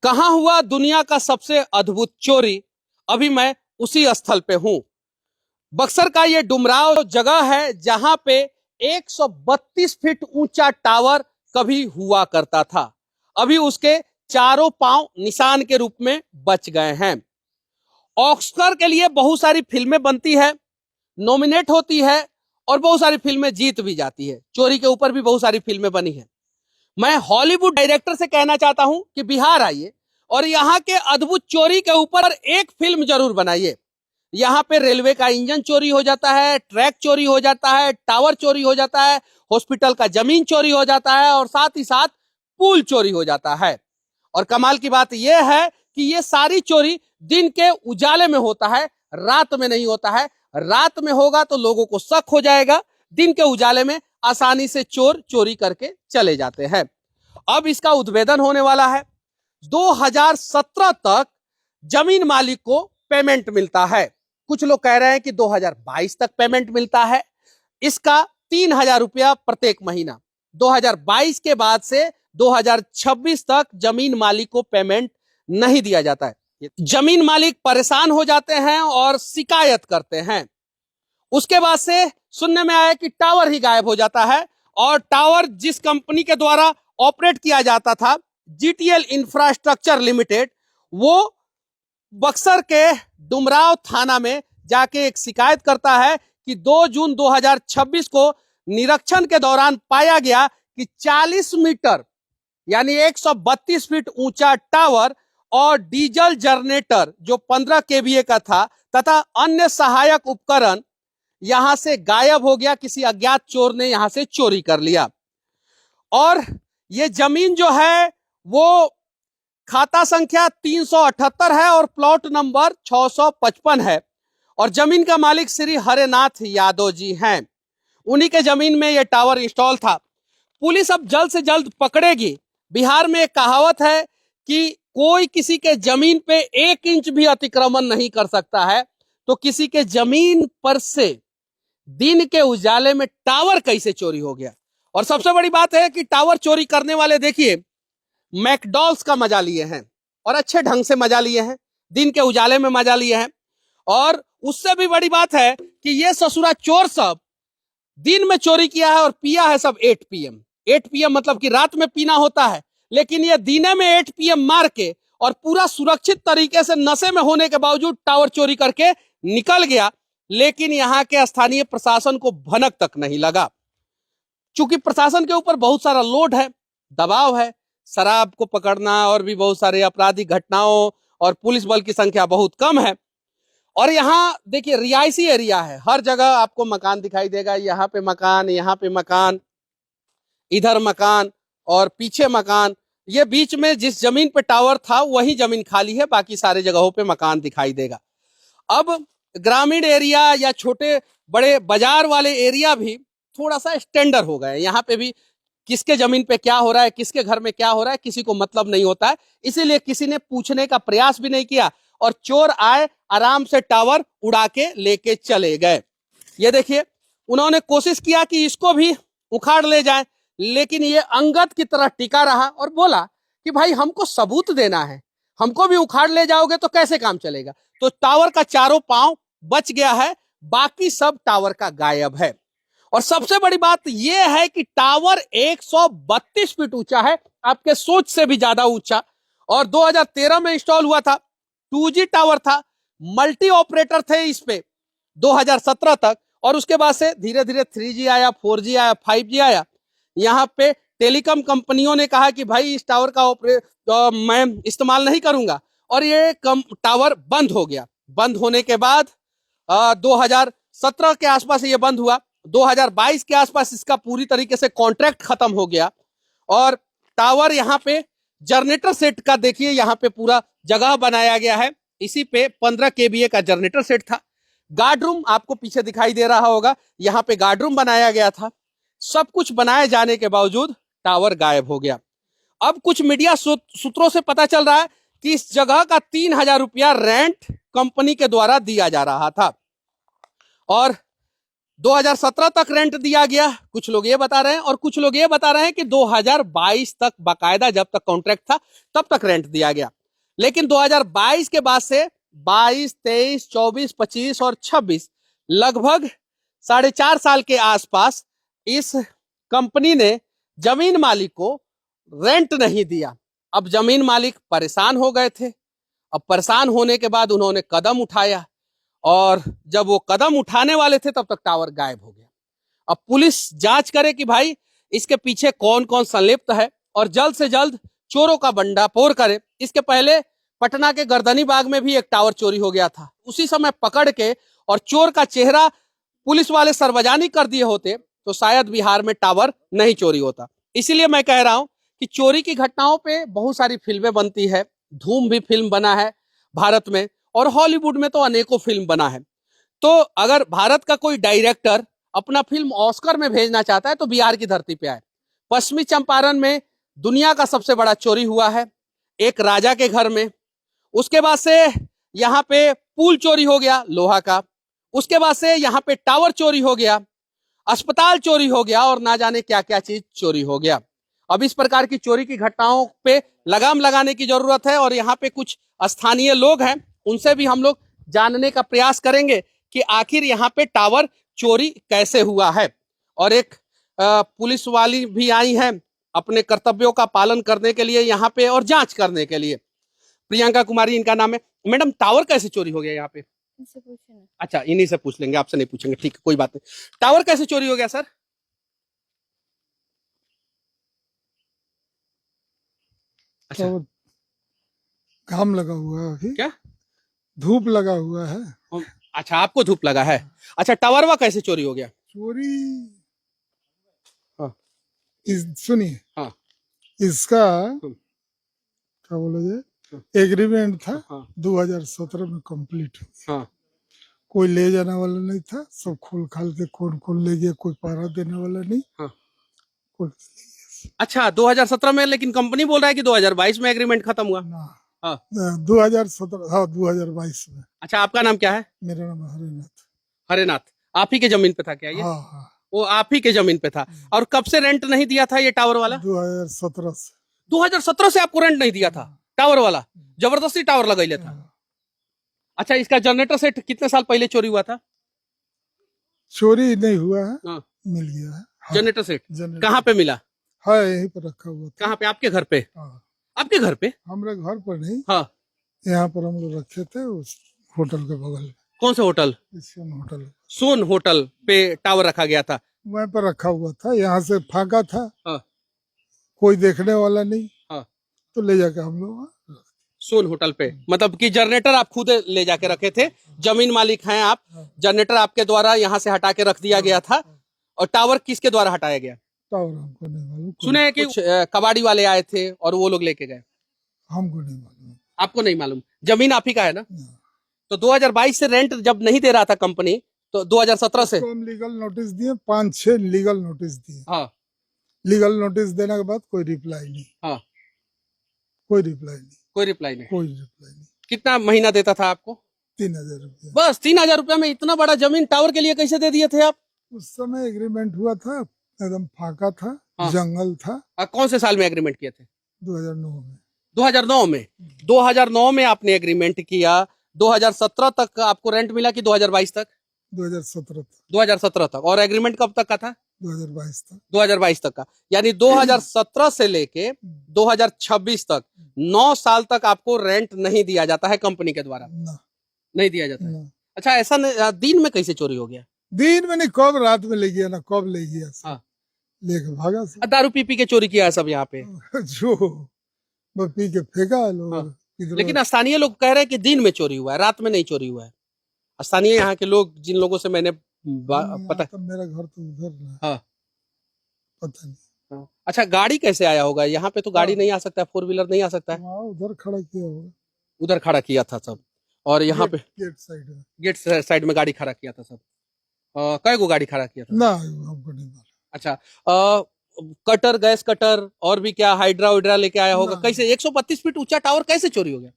कहां हुआ दुनिया का सबसे अद्भुत चोरी? अभी मैं उसी स्थल पे हूं। बक्सर का ये डुमराव जगह है जहां पे 132 फीट ऊंचा टावर कभी हुआ करता था। अभी उसके चारों पांव निशान के रूप में बच गए हैं। ऑस्कर के लिए बहुत सारी फिल्में बनती है, नॉमिनेट होती है और बहुत सारी फिल्में जीत भी जाती है। चोरी के ऊपर भी बहुत सारी फिल्में बनी है। मैं हॉलीवुड डायरेक्टर से कहना चाहता हूं कि बिहार आइए और यहाँ के अद्भुत चोरी के ऊपर एक फिल्म जरूर बनाइए। यहाँ पे रेलवे का इंजन चोरी हो जाता है, ट्रैक चोरी हो जाता है, टावर चोरी हो जाता है, हॉस्पिटल का जमीन चोरी हो जाता है और साथ ही साथ पुल चोरी हो जाता है। और कमाल की बात यह है कि ये सारी चोरी दिन के उजाले में होता है, रात में नहीं होता है। रात में होगा तो लोगों को शक हो जाएगा, दिन के उजाले में आसानी से चोर चोरी करके चले जाते हैं। अब इसका उद्भेदन होने वाला है। 2017 तक जमीन मालिक को पेमेंट मिलता है। कुछ लोग कह रहे हैं कि 2022 तक पेमेंट मिलता है। इसका 3,000 रुपया प्रत्येक महीना। 2022 के बाद से 2026 तक जमीन मालिक को पेमेंट नहीं दिया जाता है। जमीन मालिक परेशान हो जाते हैं और शिकायत करते हैं। उसके बाद से सुनने में आया कि टावर ही गायब हो जाता है और टावर जिस कंपनी के द्वारा ऑपरेट किया जाता था, जीटीएल इंफ्रास्ट्रक्चर लिमिटेड, वो बक्सर के डुमराव थाना में जाके एक शिकायत करता है कि 2 जून 2026 को निरीक्षण के दौरान पाया गया कि 40 मीटर यानी 132 फीट ऊंचा टावर और डीजल जनरेटर जो 15 केवीए का था तथा अन्य सहायक उपकरण यहां से गायब हो गया। किसी अज्ञात चोर ने यहां से चोरी कर लिया और ये जमीन जो है वो खाता संख्या 378 है और प्लॉट नंबर 655 है और जमीन का मालिक श्री हरेनाथ यादव जी हैं। उन्हीं के जमीन में यह टावर इंस्टॉल था। पुलिस अब जल्द से जल्द पकड़ेगी। बिहार में एक कहावत है कि कोई किसी के जमीन पे 1 इंच भी अतिक्रमण नहीं कर सकता है, तो किसी के जमीन पर से दिन के उजाले में टावर कैसे चोरी हो गया। और सबसे बड़ी बात है कि टावर चोरी करने वाले देखिए मैकडॉल्स का मजा लिए हैं और अच्छे ढंग से मजा लिए हैं, दिन के उजाले में मजा लिए हैं। और उससे भी बड़ी बात है कि ये ससुरा चोर सब दिन में चोरी किया है और पिया है सब 8 PM। 8 PM मतलब कि रात में पीना होता है, लेकिन ये दिने में 8 PM मार के और पूरा सुरक्षित तरीके से नशे में होने के बावजूद टावर चोरी करके निकल गया। लेकिन यहाँ के स्थानीय प्रशासन को भनक तक नहीं लगा, चूंकि प्रशासन के ऊपर बहुत सारा लोड है, दबाव है, शराब को पकड़ना और भी बहुत सारे आपराधिक घटनाओं और पुलिस बल की संख्या बहुत कम है। और यहाँ देखिए रिहायशी एरिया है, हर जगह आपको मकान दिखाई देगा। यहाँ पे मकान, यहाँ पे मकान, इधर मकान और पीछे मकान। ये बीच में जिस जमीन पे टावर था वही जमीन खाली है, बाकी सारे जगहों पे मकान दिखाई देगा। अब ग्रामीण एरिया या छोटे बड़े बाजार वाले एरिया भी थोड़ा सा स्टैंडर्ड हो गए। यहाँ पे भी किसके जमीन पे क्या हो रहा है, किसके घर में क्या हो रहा है, किसी को मतलब नहीं होता है। इसीलिए किसी ने पूछने का प्रयास भी नहीं किया और चोर आए, आराम से टावर उड़ा के लेके चले गए। ये देखिए, उन्होंने कोशिश किया कि इसको भी उखाड़ ले जाए, लेकिन ये अंगद की तरह टिका रहा और बोला कि भाई हमको सबूत देना है, हमको भी उखाड़ ले जाओगे तो कैसे काम चलेगा। तो टावर का चारों पांव बच गया है, बाकी सब टावर का गायब है। और सबसे बड़ी बात यह है कि टावर 132 फीट ऊंचा है, आपके सोच से भी ज्यादा ऊंचा, और 2013 में इंस्टॉल हुआ था। 2G टावर था, मल्टी ऑपरेटर थे इस पे 2017 तक, और उसके बाद से धीरे धीरे 3G आया, 4G आया, 5G आया। यहाँ पे टेलीकॉम कंपनियों ने कहा कि भाई इस टावर का मैं इस्तेमाल नहीं करूंगा और ये टावर बंद हो गया। बंद होने के बाद 2017 के आसपास ये बंद हुआ। 2022 के आसपास इसका पूरी तरीके से कॉन्ट्रैक्ट खत्म हो गया और टावर यहाँ पे जनरेटर सेट का देखिए, यहाँ पे पूरा जगह बनाया गया है। इसी पे 15 केवीए का जनरेटर सेट था। गार्ड रूम आपको पीछे दिखाई दे रहा होगा, यहाँ पे गार्ड रूम बनाया गया था। सब कुछ बनाए जाने के बावजूद टावर गायब हो गया। अब कुछ मीडिया सूत्रों से पता चल रहा है कि इस जगह का 3,000 रुपया रेंट कंपनी के द्वारा दिया जा रहा था और 2017 तक रेंट दिया गया, कुछ लोग ये बता रहे हैं, और कुछ लोग ये बता रहे हैं कि 2022 तक बाकायदा, जब तक कॉन्ट्रैक्ट था तब तक रेंट दिया गया। लेकिन 2022 के बाद से 22, 23, 24, 25 और 26 लगभग 4.5 साल के आसपास इस कंपनी ने जमीन मालिक को रेंट नहीं दिया। अब जमीन मालिक परेशान हो गए थे। अब परेशान होने के बाद उन्होंने कदम उठाया, और जब वो कदम उठाने वाले थे तब तक टावर गायब हो गया। अब पुलिस जांच करे कि भाई इसके पीछे कौन कौन संलिप्त है, और जल्द से जल्द चोरों का भंडाफोड़ करे। इसके पहले पटना के गर्दनी बाग में भी एक टावर चोरी हो गया था। उसी समय पकड़ के और चोर का चेहरा पुलिस वाले सार्वजनिक कर दिए होते तो शायद बिहार में टावर नहीं चोरी होता। इसीलिए मैं कह रहा हूं कि चोरी की घटनाओं पे बहुत सारी फिल्में बनती है। धूम भी फिल्म बना है भारत में, और हॉलीवुड में तो अनेकों फिल्म बना है। तो अगर भारत का कोई डायरेक्टर अपना फिल्म ऑस्कर में भेजना चाहता है तो बिहार की धरती पे आए। पश्चिमी चंपारण में दुनिया का सबसे बड़ा चोरी हुआ है, एक राजा के घर में। उसके बाद से यहाँ पे पुल चोरी हो गया लोहा का। उसके बाद से यहाँ पे टावर चोरी हो गया, अस्पताल चोरी हो गया, और ना जाने क्या क्या चीज चोरी हो गया। अब इस प्रकार की चोरी की घटनाओं पे लगाम लगाने की जरूरत है, और यहाँ पे कुछ स्थानीय लोग हैं, उनसे भी हम लोग जानने का प्रयास करेंगे कि आखिर यहाँ पे टावर चोरी कैसे हुआ है। और एक पुलिस वाली भी आई है अपने कर्तव्यों का पालन करने के लिए यहाँ पे, और जांच करने के लिए। प्रियंका कुमारी इनका नाम है। मैडम, टावर कैसे चोरी हो गया यहाँ पे? अच्छा, इन्हीं से पूछ लेंगे, आपसे नहीं पूछेंगे, ठीक है, कोई बात नहीं। टावर कैसे चोरी हो गया सर? अच्छा, घाम लगा हुआ है अभी, क्या धूप लगा हुआ है। अच्छा, आपको धूप लगा है। अच्छा, टावरवा कैसे चोरी हो गया? चोरी हाँ, सुनिए, हाँ, इसका क्या बोले, एग्रीमेंट था, हाँ, 2017 में कंप्लीट हो गया। हाँ, कोई ले जाने वाला नहीं था, सब खोल खाल के कौन ले गया, कोई पहरा देने वाला नहीं। हाँ। खोल अच्छा, 2017 में, लेकिन कंपनी बोल रहा है कि 2022 में एग्रीमेंट खत्म हुआ। ना, हाँ, 2017, हाँ 2022 में। अच्छा, आपका नाम क्या है? मेरा नाम हरिनाथ। हरेनाथ। आप ही के जमीन पे था क्या ये? हाँ हाँ, वो आप ही के जमीन पे था। और कब से रेंट नहीं दिया था ये टावर वाला? 2017 से। 2017 से आपको रेंट नहीं दिया था टावर वाला? जबरदस्ती टावर लगाई था। अच्छा, इसका जनरेटर सेट कितने साल पहले चोरी हुआ था? चोरी नहीं हुआ है, हाँ, मिल गया है। हाँ, जनरेटर सेट जनरेटर कहाँ पे मिला? हाँ, यहीं पर रखा हुआ था। कहाँ पे? आपके घर पे? हाँ, आपके घर पे? हमारे घर पर नहीं, हाँ। यहाँ पर हम लोग रखे थे, उस होटल के बगल में। कौन से होटल? Asian hotel. सोन होटल पे टावर रखा गया था। वहीं पर रखा हुआ था, यहाँ से फाका था। हाँ, कोई देखने वाला नहीं। हाँ। तो ले जाके हम लोग सोन होटल पे, मतलब कि जनरेटर आप खुद ले जाके रखे थे? जमीन मालिक हैं आप, जनरेटर आपके द्वारा यहाँ से हटा के रख दिया गया था। और टावर किसके द्वारा हटाया गया? टावर हमको नहीं मालूम। सुने हैं कि कुछ कबाड़ी वाले आए थे और वो लोग लेके गए। हमको नहीं मालूम। आपको नहीं मालूम? जमीन आप ही का है ना? तो 2022 से रेंट जब नहीं दे रहा था कंपनी, तो 2017 से हम लीगल नोटिस दिए, 5-6 लीगल नोटिस दिए। हाँ, लीगल नोटिस देने के बाद कोई रिप्लाई नहीं। हाँ, कोई रिप्लाई नहीं। कोई रिप्लाई नहीं। कोई रिप्लाई नहीं। कितना महीना देता था आपको? 3000 रुपया। बस 3000 रुपया में इतना बड़ा जमीन टावर के लिए कैसे दे दिए थे आप? उस समय एग्रीमेंट हुआ था, एकदम फाका था। हाँ। जंगल था। कौन से साल में एग्रीमेंट किए थे? 2009 में। 2009 में? 2009 में आपने एग्रीमेंट किया। 2017 तक आपको रेंट मिला कि 2022 तक? 2017 तक। 2017 तक। और एग्रीमेंट कब तक का था? 2022 तक। 2022 तक का, यानी 2017 से लेके 2026 तक 9 साल तक आपको रेंट नहीं दिया जाता है कंपनी के द्वारा? ना, नहीं दिया जाता है। ना। अच्छा, ऐसा दिन में कैसे चोरी हो गया? दिन में नहीं, कब रात में ले गया ना, कब ले गया। हाँ। लेके भागा सब। दारू पी के चोरी किया है सब यहाँ पे? जो बस पी के फेंका लोग। हाँ। लेकिन स्थानीय लोग कह रहे हैं कि दिन में चोरी हुआ है, रात में नहीं चोरी हुआ है। स्थानीय यहाँ के लोग, जिन लोगों से मैंने पता, तो मेरा घर तो उधर ना। हाँ, पता नहीं। हाँ। अच्छा, गाड़ी कैसे आया होगा यहाँ पे? तो गाड़ी नहीं आ सकता है, 4 व्हीलर नहीं आ सकता है। वहाँ उधर खड़ा किया होगा। उधर खड़ा किया था सब, और यहाँ पे गेट साइड में। गेट साइड में गाड़ी खड़ा किया था सब। कई गो गाड़ी खड़ा किया था? ना, हमको नहीं मालूम। अच्छा, कटर, गैस कटर और भी क्या, हाइड्रा वाइड्रा लेके आया होगा? कैसे 132 फीट ऊंचा टावर कैसे चोरी हो गया?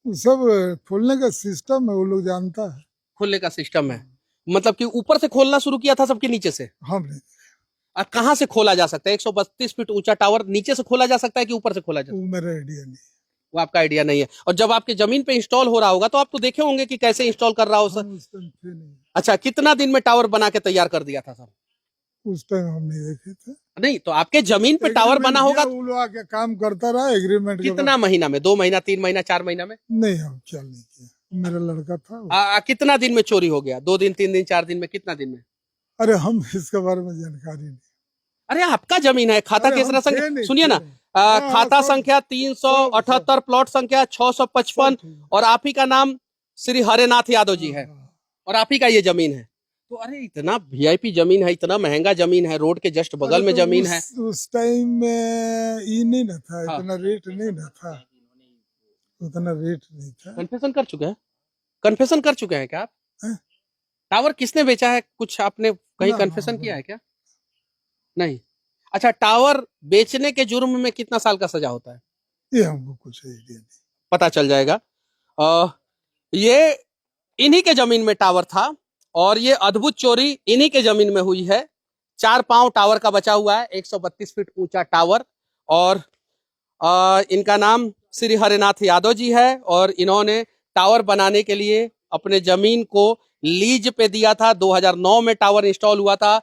वो सब खोलने का सिस्टम है, वो लोग जानता है। खोलने का सिस्टम है। मतलब कि ऊपर से खोलना शुरू किया था सबके नीचे से? हमने और कहाँ से खोला जा सकता है? 132 फीट ऊंचा टावर नीचे से खोला जा सकता है कि ऊपर से खोला जा सकता वो मेरा आइडिया नहीं, है? वो आपका आइडिया नहीं है। और जब आपके जमीन पे इंस्टॉल हो रहा होगा तो आप तो देखे होंगे कि कैसे इंस्टॉल कर रहा हो सर। हम उस टाइम थे नहीं, अच्छा, कितना दिन में टावर बना के तैयार कर दिया था सर? उस टाइम हम नहीं देखे थे। नहीं तो आपके जमीन पे टावर बना होगा वो लोग आके काम करता रहा एग्रीमेंट के बाद। कितना महीना में? 2 महीना, 3 महीना, 4 महीना में? नहीं, हम ख्याल नहीं किया, मेरा लड़का था वो। कितना दिन में चोरी हो गया? 2 दिन, 3 दिन, 4 दिन में? कितना दिन में? अरे हम इसके बारे में जानकारी नहीं। अरे आपका जमीन है, खाता अरे केसरा हम थे संख्या नहीं, सुनिए थे ना, नहीं। हाँ, खाता सब- संख्या 378, प्लॉट संख्या 655 और आप ही का नाम श्री हरेनाथ यादव जी है हाँ, और आप ही का ये जमीन है। तो अरे इतना वीआईपी जमीन है, इतना महंगा जमीन है, रोड के जस्ट बगल अरे में तो जमीन है। उस टाइम में ये नहीं ना था, हाँ। इतना रेट नहीं ना था, उतना रेट नहीं था। कन्फेशन कर चुके हैं? कन्फेशन कर चुके हैं क्या आप? हैं? टावर किसने बेचा है, कुछ आपने कहीं ना, कन्फेशन ना, किया है क्या? नहीं। अच्छा, टावर बेचने के जुर्म में कितना साल का सजा होता है? ये हमको कुछ आइडिया नहीं। पता चल जाएगा। ये इन्हीं के जमीन में टावर था और ये अद्भुत चोरी इन्हीं के जमीन में हुई है। 4 पांव टावर का बचा हुआ है, 132 फीट ऊंचा टावर। और इनका नाम श्री हरिनाथ यादव जी है और इन्होंने टावर बनाने के लिए अपने जमीन को लीज पे दिया था। 2009 में टावर इंस्टॉल हुआ था।